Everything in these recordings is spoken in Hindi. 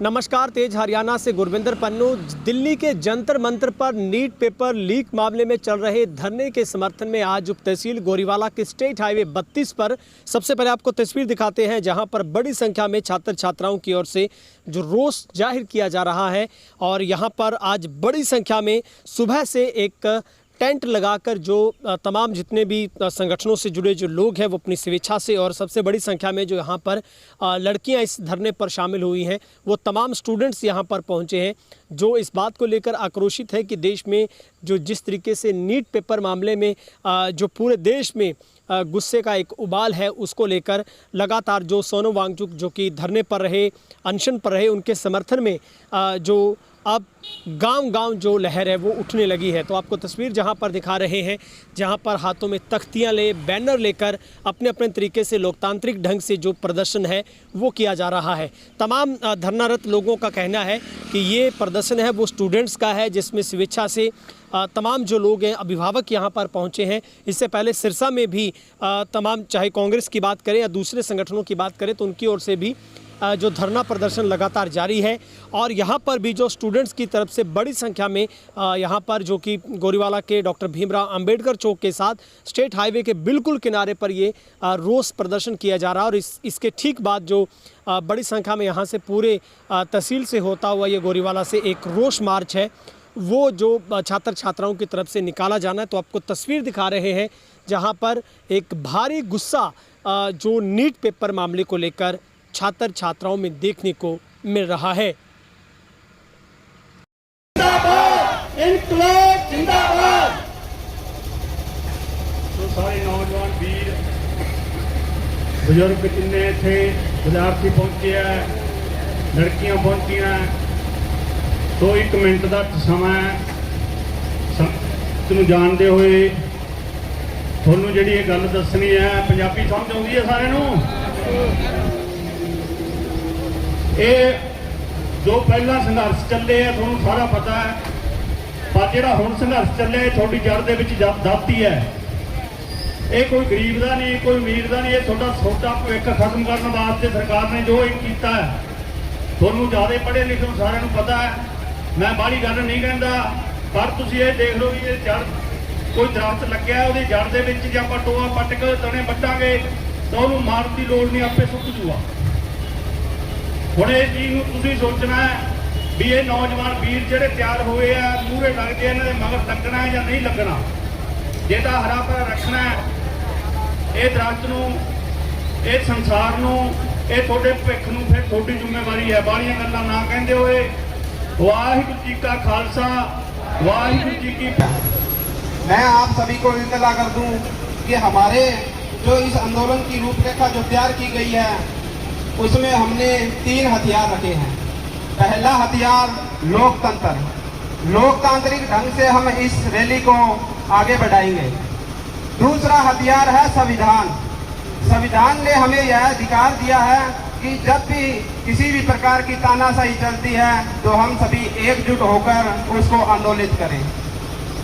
नमस्कार, तेज हरियाणा से गुरविंदर पन्नू। दिल्ली के जंतर मंतर पर नीट पेपर लीक मामले में चल रहे धरने के समर्थन में आज उप तहसील गोरीवाला के स्टेट हाईवे 32 पर सबसे पहले आपको तस्वीर दिखाते हैं, जहां पर बड़ी संख्या में छात्र छात्राओं की ओर से जो रोष जाहिर किया जा रहा है। और यहां पर आज बड़ी संख्या में सुबह से एक टेंट लगाकर जो तमाम जितने भी संगठनों से जुड़े जो लोग हैं वो अपनी स्वेच्छा से, और सबसे बड़ी संख्या में जो यहाँ पर लड़कियाँ इस धरने पर शामिल हुई हैं, वो तमाम स्टूडेंट्स यहाँ पर पहुँचे हैं, जो इस बात को लेकर आक्रोशित है कि देश में जो जिस तरीके से नीट पेपर मामले में जो पूरे देश में गुस्से का एक उबाल है, उसको लेकर लगातार जो सोनम वांगचुक जो कि धरने पर रहे, अनशन पर रहे, उनके समर्थन में जो अब गांव-गांव जो लहर है वो उठने लगी है। तो आपको तस्वीर जहां पर दिखा रहे हैं, जहां पर हाथों में तख्तियां ले, बैनर लेकर अपने अपने तरीके से लोकतांत्रिक ढंग से जो प्रदर्शन है वो किया जा रहा है। तमाम धरनारत लोगों का कहना है कि ये प्रदर्शन है वो स्टूडेंट्स का है, जिसमें स्वेच्छा से तमाम जो लोग हैं, अभिभावक यहाँ पर पहुँचे हैं। इससे पहले सिरसा में भी तमाम, चाहे कांग्रेस की बात करें या दूसरे संगठनों की बात करें, तो उनकी ओर से भी जो धरना प्रदर्शन लगातार जारी है। और यहाँ पर भी जो स्टूडेंट्स की तरफ से बड़ी संख्या में यहाँ पर जो कि गोरीवाला के डॉक्टर भीमराव अंबेडकर चौक के साथ स्टेट हाईवे के बिल्कुल किनारे पर ये रोष प्रदर्शन किया जा रहा है। और इसके ठीक बाद जो बड़ी संख्या में यहाँ से पूरे तहसील से होता हुआ ये गोरीवाला से एक रोष मार्च है, वो जो छात्र छात्राओं की तरफ से निकाला जाना है। तो आपको तस्वीर दिखा रहे हैं जहाँ पर एक भारी गुस्सा जो नीट पेपर मामले को लेकर छात्र छात्राओं में देखने को मिल रहा है। जिंदाबाद, इनकलाब जिंदाबाद। तो सारे नौजवान वीर बुजुर्ग जिन्ने थे, विद्यार्थी पहुंचे हैं, लड़कियां पहुंची हैं। तो 1 मिनट का समय तुम जानते हुए थोनू जी गल दसनी है। पंजाबी समझ आउंदी है सारे नूं। ये जो पहला संघर्ष चले है थोड़ा सारा पता है, पर जो हुण संघर्ष चले थोड़ी जड़ के दाती है। ये कोई गरीब का नहीं, कोई अमीर का नहीं, ये छोटा भविख खत्म करने वास्ते सरकार ने जो किया है। थोनू ज़्यादा पढ़े लिखे सारे पता है, मैं बाहली गल नहीं कहता, पर तुम ये देख लो कि जड़ कोई दरख्त लग्या है, वो जड़ के जो आप टोआ पट के तने वड्डांगे तो उन्होंने मारन की लोड़ नहीं, आपे सुक जूगा। हुण इस चीज़ को तुसीं सोचना है भी ये नौजवान वीर जिहड़े तैयार हुए हैं, मूहरे लगते हैं, इन्हां दे मगर लगना है या नहीं लगना। जे तां हरा भरा रखना है ये दरख्त नूं, ये संसार नूं, ये तुहाडे भविख नूं, फिर तुहाडी जिम्मेवारी है। बाहलियां गल्लां ना कहंदे होए वाहिगुरू जी का खालसा, वाहिगुरू जी की। मैं आप सभी को इत्तला कर दूं कि हमारे जो इस आंदोलन की रूपरेखा जो तैयार की गई है उसमें हमने 3 हथियार रखे हैं। पहला हथियार लोकतंत्र, लोकतांत्रिक ढंग से हम इस रैली को आगे बढ़ाएंगे। दूसरा हथियार है संविधान। संविधान ने हमें यह अधिकार दिया है कि जब भी किसी भी प्रकार की तानाशाही चलती है तो हम सभी एकजुट होकर उसको आंदोलित करें।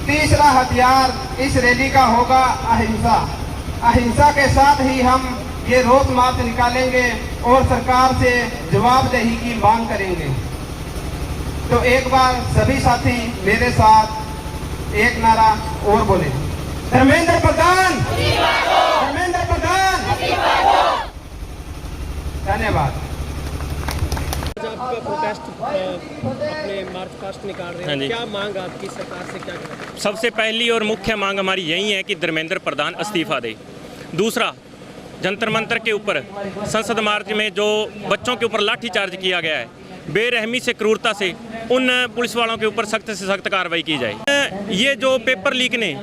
तीसरा हथियार इस रैली का होगा अहिंसा। अहिंसा के साथ ही हम ये रोष मार्च निकालेंगे और सरकार से जवाबदेही की मांग करेंगे। तो एक बार सभी साथी मेरे साथ एक नारा और बोले, धर्मेंद्र प्रधान, धर्मेंद्र प्रधान। धन्यवाद। आपका प्रोटेस्ट अपने मार्च पास्ट निकाल रहे हैं, क्या मांग आपकी सरकार से क्या करें? सबसे पहली और मुख्य मांग हमारी यही है कि धर्मेंद्र प्रधान इस्तीफा दे। दूसरा, जंतर मंतर के ऊपर संसद मार्च में जो बच्चों के ऊपर लाठीचार्ज किया गया है, बेरहमी से, क्रूरता से उन पुलिस वालों के ऊपर सख्त से सख्त कार्रवाई की जाए। ये जो पेपर लीक ने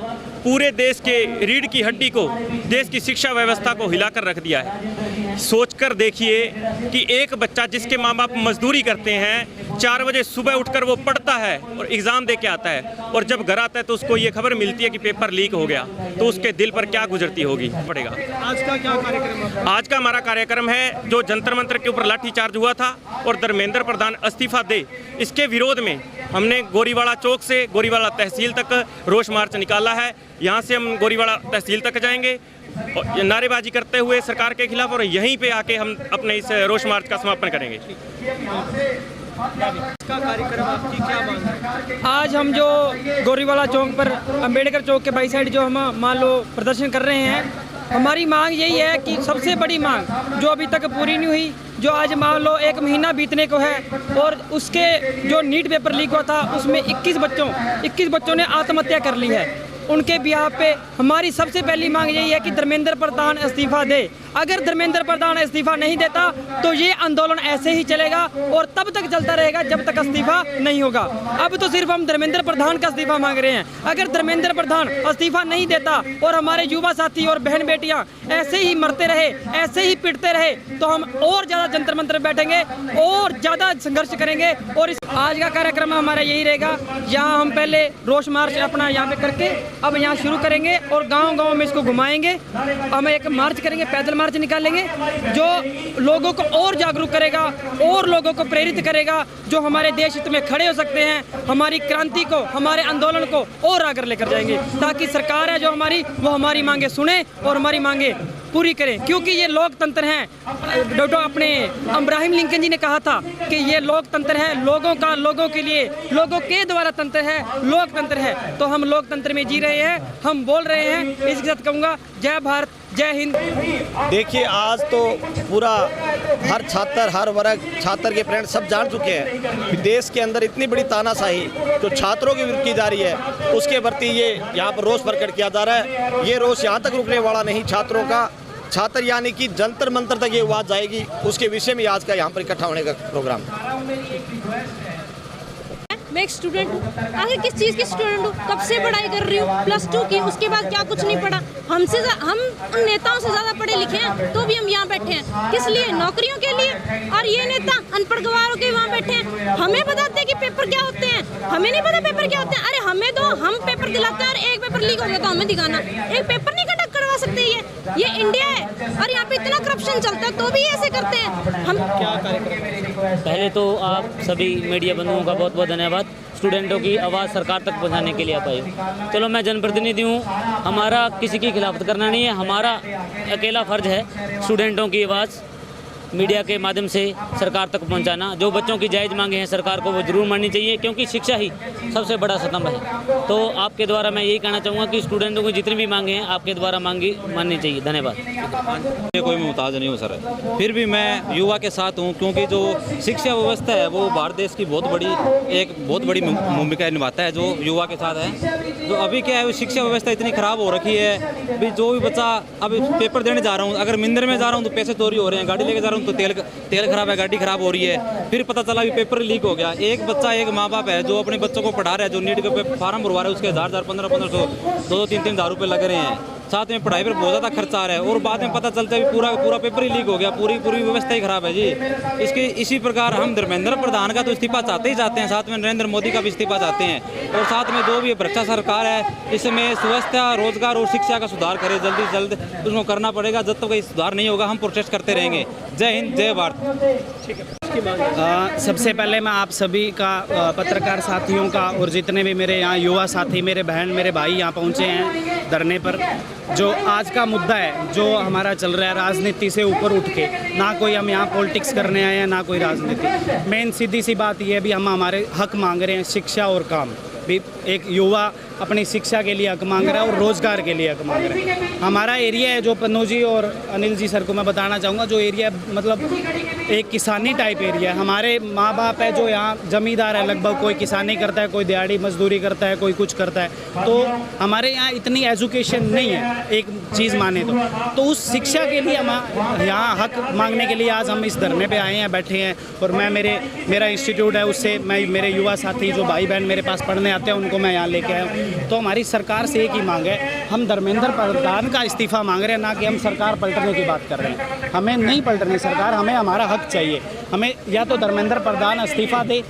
पूरे देश के रीढ़ की हड्डी को, देश की शिक्षा व्यवस्था को हिलाकर रख दिया है। सोचकर देखिए कि एक बच्चा जिसके माँ बाप मजदूरी करते हैं, 4 बजे सुबह उठकर वो पढ़ता है और एग्ज़ाम दे के आता है, और जब घर आता है तो उसको ये खबर मिलती है कि पेपर लीक हो गया, तो उसके दिल पर क्या गुजरती होगी पड़ेगा। आज का क्या कार्यक्रम है? आज का हमारा कार्यक्रम है जो जंतर मंतर के ऊपर लाठीचार्ज हुआ था और धर्मेंद्र प्रधान इस्तीफा दे, इसके विरोध में हमने गोरीवाला चौक से गोरीवाला तहसील तक रोष मार्च निकाला है। यहाँ से हम गोरीवाला तहसील तक जाएंगे, और नारेबाजी करते हुए सरकार के खिलाफ, और यहीं पे आके हम अपने इस रोष मार्च का समापन करेंगे। इसका कार्यक्रम आपकी क्या मांग है? आज हम जो गोरीवाला चौक पर अंबेडकर चौक के बाई साइड जो हम मान लो प्रदर्शन कर रहे हैं, हमारी मांग यही है कि सबसे बड़ी मांग जो अभी तक पूरी नहीं हुई, जो आज मान लो 1 महीना बीतने को है और उसके जो नीट पेपर लीक हुआ था उसमें 21 बच्चों ने आत्महत्या कर ली है। उनके बिहाफ पे हमारी सबसे पहली मांग यही है कि धर्मेंद्र प्रधान इस्तीफा दे। अगर धर्मेंद्र प्रधान इस्तीफा नहीं देता तो ये आंदोलन ऐसे ही चलेगा और तब तक चलता रहेगा जब तक इस्तीफा नहीं होगा। अब तो सिर्फ हम धर्मेंद्र प्रधान का इस्तीफा मांग रहे हैं। अगर धर्मेंद्र प्रधान इस्तीफा नहीं देता और हमारे युवा साथी और बहन बेटियां ऐसे ही मरते रहे, ऐसे ही पिटते रहे, तो हम और ज़्यादा जंतर मंतर बैठेंगे और ज़्यादा संघर्ष करेंगे। और इस आज का कार्यक्रम हमारा यही रहेगा। यहाँ हम पहले रोष मार्च अपना यहाँ पे करके अब यहाँ शुरू करेंगे और गांव-गांव में इसको घुमाएंगे। हम एक मार्च करेंगे, पैदल मार्च निकालेंगे जो लोगों को और जागरूक करेगा और लोगों को प्रेरित करेगा, जो हमारे देश हित में खड़े हो सकते हैं, हमारी क्रांति को, हमारे आंदोलन को और आगे लेकर जाएंगे, ताकि सरकार है जो हमारी, वो हमारी मांगे सुने और हमारी मांगे पूरी करें। क्योंकि ये लोकतंत्र हैं। डॉक्टर अपने अब्राहम लिंकन जी ने कहा था कि ये लोकतंत्र है, लोगों का, लोगों के लिए, लोगों के द्वारा तंत्र है, लोकतंत्र है। तो हम लोकतंत्र में जी रहे हैं, हम बोल रहे हैं। इसके साथ कहूँगा जय भारत, जय हिंद। देखिए, आज तो पूरा हर छात्र, हर वर्ग, छात्र के पेरेंट्स सब जान चुके हैं कि देश के अंदर इतनी बड़ी तानाशाही जो छात्रों की विरुद्ध की जा रही है, उसके प्रति ये यहाँ पर रोष प्रकट किया जा रहा है। ये रोष यहाँ तक रुकने वाला नहीं। छात्रों का, छात्र यानी कि जंतर मंतर तक ये आवाज़ जाएगी। उसके विषय में आज का यहाँ पर इकट्ठा होने का प्रोग्राम। मैं एक स्टूडेंट हूँ। आखिर किस चीज़ की स्टूडेंट हूँ? कब से पढ़ाई कर रही हूँ, +2 की, उसके बाद क्या कुछ नहीं पढ़ा। हम नेताओं से ज़्यादा पढ़े लिखे हैं, तो भी हम यहाँ बैठे हैं। किस लिए? नौकरियों के लिए। और ये नेता अनपढ़ गवारों के वहाँ बैठे हैं। हमें बताते हैं कि पेपर क्या होते हैं, हमें नहीं पता पेपर क्या होते हैं। अरे हमें दो, हम पेपर दिलाते हैं और एक पेपर लीक हो गया तो हमें दिखाना। एक पेपर नहीं कंडक्ट करवा सकते। ये इंडिया है और यहाँ पे इतना करप्शन चलता है तो भी ऐसे करते हैं। हम क्या कार्यक्रम? पहले तो आप सभी मीडिया बंधुओं का बहुत बहुत धन्यवाद। स्टूडेंटों की आवाज़ सरकार तक पहुंचाने के लिए आप आए। चलो, मैं जनप्रतिनिधि हूं, हमारा किसी की खिलाफत करना नहीं है। हमारा अकेला फ़र्ज है स्टूडेंटों की आवाज़ मीडिया के माध्यम से सरकार तक पहुंचाना। जो बच्चों की जायज़ मांगे हैं सरकार को वो ज़रूर माननी चाहिए, क्योंकि शिक्षा ही सबसे बड़ा स्तंभ है। तो आपके द्वारा मैं यही कहना चाहूँगा कि स्टूडेंटों की जितनी भी मांगे हैं आपके द्वारा माननी चाहिए। धन्यवाद। कोई मुहताज नहीं हूँ सर, फिर भी मैं युवा के साथ हूँ, क्योंकि जो शिक्षा व्यवस्था है वो भारत देश की बहुत बड़ी भूमिका निभाता है, जो युवा के साथ है। जो अभी क्या है, शिक्षा व्यवस्था इतनी ख़राब हो रखी है। भी जो भी बच्चा, अब पेपर देने जा रहा हूँ, अगर मिंदर में जा रहा हूँ तो पैसे चोरी हो रहे हैं, गाड़ी लेके जा रहा हूँ तो तेल खराब है, गाड़ी खराब हो रही है। फिर पता चला भी पेपर लीक हो गया। एक बच्चा, एक माँ बाप है जो अपने बच्चों को पढ़ा रहा है, जो नीट के फार्म भरवा रहा है, उसके 1000, 1500, 2-3 हज़ार रुपये लग रहे हैं। साथ में पढ़ाई पर बहुत ज़्यादा खर्चा आ रहा है और बाद में पता चलता है पूरा पेपर ही लीक हो गया। पूरी व्यवस्था ही खराब है जी। इसी प्रकार हम धर्मेंद्र प्रधान का तो इस्तीफा चाहते ही चाहते हैं, साथ में नरेंद्र मोदी का भी इस्तीफा चाहते हैं। और साथ में जो भी भ्रष्टाचार सरकार है, इसमें स्वास्थ्य, रोजगार और शिक्षा का सुधार करे, जल्दी से जल्द उसको करना पड़ेगा। जब तक सुधार नहीं होगा हम प्रोटेस्ट करते रहेंगे। जय हिंद, जय भारत। ठीक है। सबसे पहले मैं आप सभी का, पत्रकार साथियों का और जितने भी मेरे यहाँ युवा साथी, मेरे बहन, मेरे भाई यहाँ पहुँचे हैं धरने पर, जो आज का मुद्दा है जो हमारा चल रहा है, राजनीति से ऊपर उठ के, ना कोई हम यहाँ पॉलिटिक्स करने आए हैं, ना कोई राजनीति। मेन सीधी सी बात यह है भी हम हमारे हक मांग रहे हैं, शिक्षा और काम। भी एक युवा अपनी शिक्षा के लिए हक मांग रहा है और रोज़गार के लिए हक मांग रहा है। हमारा एरिया है जो पन्नू जी और अनिल जी सर को मैं बताना चाहूँगा, जो एरिया मतलब एक किसानी टाइप एरिया है। हमारे माँ बाप है जो यहाँ जमींदार है, लगभग कोई किसानी करता है, कोई दिहाड़ी मजदूरी करता है, कोई कुछ करता है। तो हमारे यहाँ इतनी एजुकेशन नहीं है, एक चीज़ माने तो उस शिक्षा के लिए हम यहाँ हक मांगने के लिए आज हम इस धरने पे आए हैं, बैठे हैं। और मैं मेरा इंस्टीट्यूट है, उससे मैं मेरे युवा साथी जो भाई बहन मेरे पास पढ़ने आते हैं उनको मैं यहाँ लेके आया हूँ। तो हमारी सरकार से एक ही मांग है, हम धर्मेंद्र प्रधान का इस्तीफा मांग रहे हैं, ना कि हम सरकार पलटने की बात कर रहे हैं। हमें नहीं पलटनी सरकार, हमें हमारा हक चाहिए। हमें या तो धर्मेंद्र प्रधान इस्तीफा दे,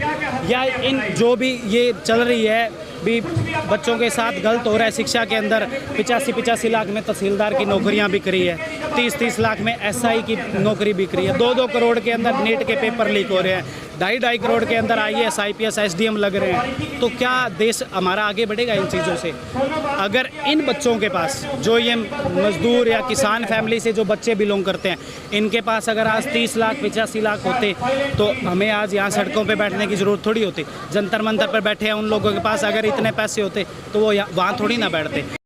या इन जो भी ये चल रही है भी बच्चों के साथ गलत हो रहा है शिक्षा के अंदर, 85 लाख में तहसीलदार की नौकरियां बिक रही है, 30 लाख में SI की नौकरी बिक रही है, 2-2 करोड़ के अंदर नीट के पेपर लीक हो रहे हैं, 2.5 करोड़ के अंदर IAS IPS SDM लग रहे हैं, तो क्या देश हमारा आगे बढ़ेगा इन चीज़ों से? अगर इन बच्चों के पास, जो ये मजदूर या किसान फैमिली से जो बच्चे बिलोंग करते हैं, इनके पास अगर आज 30 लाख 85 लाख होते तो हमें आज यहाँ सड़कों पे बैठने की ज़रूरत थोड़ी होती। जंतर मंतर पर बैठे हैं उन लोगों के पास अगर इतने पैसे होते तो वो वहाँ थोड़ी ना बैठते।